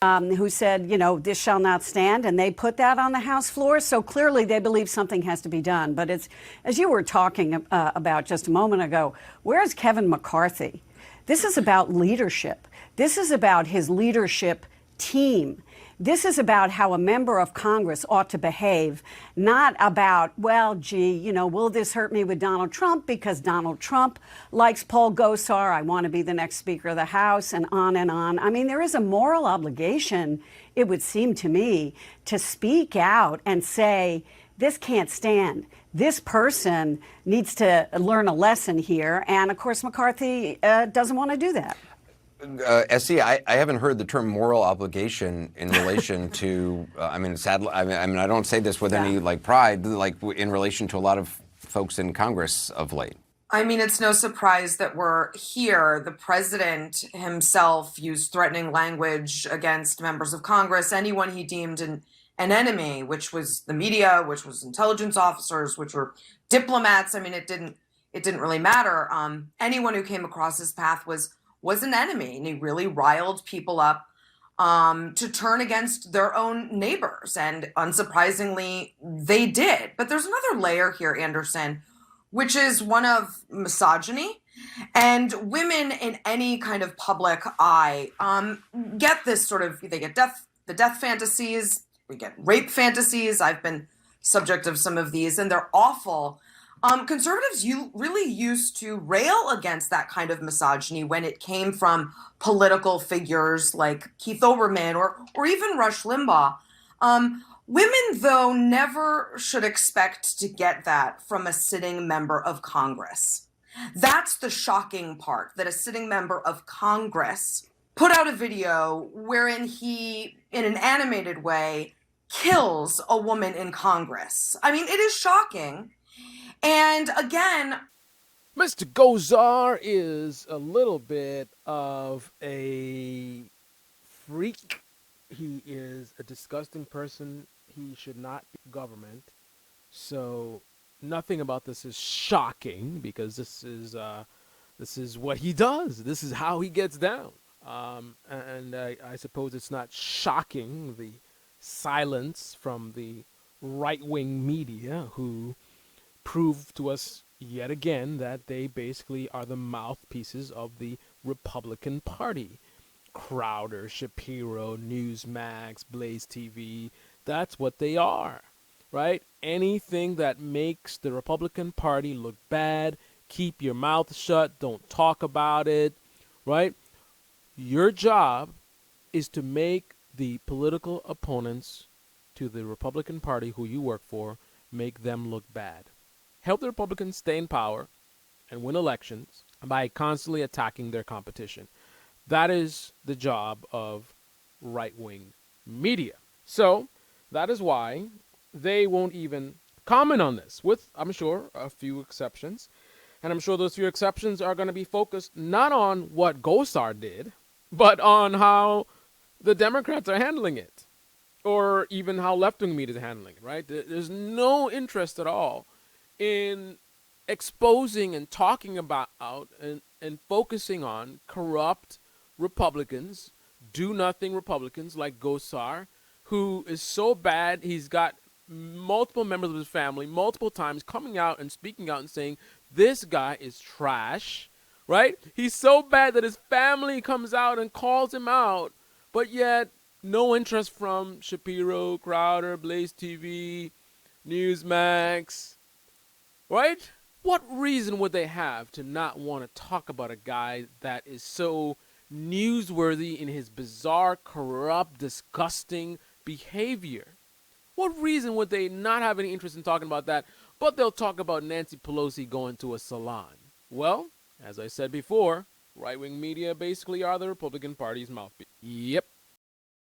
who said, this shall not stand, and they put that on the House floor. So clearly they believe something has to be done. But it's, as you were talking about just a moment ago, where's Kevin McCarthy? This is about leadership. This is about his leadership team. This is about how a member of Congress ought to behave, not about, well, gee, will this hurt me with Donald Trump because Donald Trump likes Paul Gosar, I want to be the next Speaker of the House, and on and on. I mean, there is a moral obligation, it would seem to me, to speak out and say, this can't stand. This person needs to learn a lesson here. And, of course, McCarthy doesn't want to do that. SC, I haven't heard the term moral obligation in relation to, sadly, I don't say this with any pride, in relation to a lot of folks in Congress of late. I mean, it's no surprise that we're here. The president himself used threatening language against members of Congress, anyone he deemed an enemy, which was the media, which was intelligence officers, which were diplomats. I mean, it didn't really matter. Anyone who came across his path was an enemy, and he really riled people up to turn against their own neighbors. And unsurprisingly, they did. But there's another layer here, Anderson, which is one of misogyny. And women in any kind of public eye get this they get the death fantasies, we get rape fantasies. I've been subject of some of these, and they're awful. Conservatives really used to rail against that kind of misogyny when it came from political figures like Keith Olbermann or even Rush Limbaugh. Women, though, never should expect to get that from a sitting member of Congress. That's the shocking part, that a sitting member of Congress put out a video wherein he, in an animated way, kills a woman in Congress. I mean, it is shocking. And again, Mr. Gosar is a little bit of a freak. He is a disgusting person. He should not be government. So nothing about this is shocking, because this is what he does. This is how he gets down. And I suppose it's not shocking, the silence from the right-wing media, who prove to us yet again that they basically are the mouthpieces of the Republican Party. Crowder, Shapiro, Newsmax, Blaze TV, that's what they are, right? Anything that makes the Republican Party look bad, keep your mouth shut, don't talk about it, right? Your job is to make the political opponents to the Republican Party who you work for, make them look bad. Help the Republicans stay in power and win elections by constantly attacking their competition. That is the job of right-wing media. So that is why they won't even comment on this, with, I'm sure, a few exceptions. And I'm sure those few exceptions are going to be focused not on what Gosar did, but on how the Democrats are handling it, or even how left-wing media is handling it, right? There's no interest at all in exposing and talking about and focusing on corrupt Republicans, do-nothing Republicans like Gosar, who is so bad he's got multiple members of his family multiple times coming out and speaking out and saying, this guy is trash, right? He's so bad that his family comes out and calls him out, but yet no interest from Shapiro, Crowder, Blaze TV, Newsmax, right? What reason would they have to not want to talk about a guy that is so newsworthy in his bizarre, corrupt, disgusting behavior? What reason would they not have any interest in talking about that, but they'll talk about Nancy Pelosi going to a salon? Well, as I said before, right-wing media basically are the Republican Party's mouthpiece. Yep.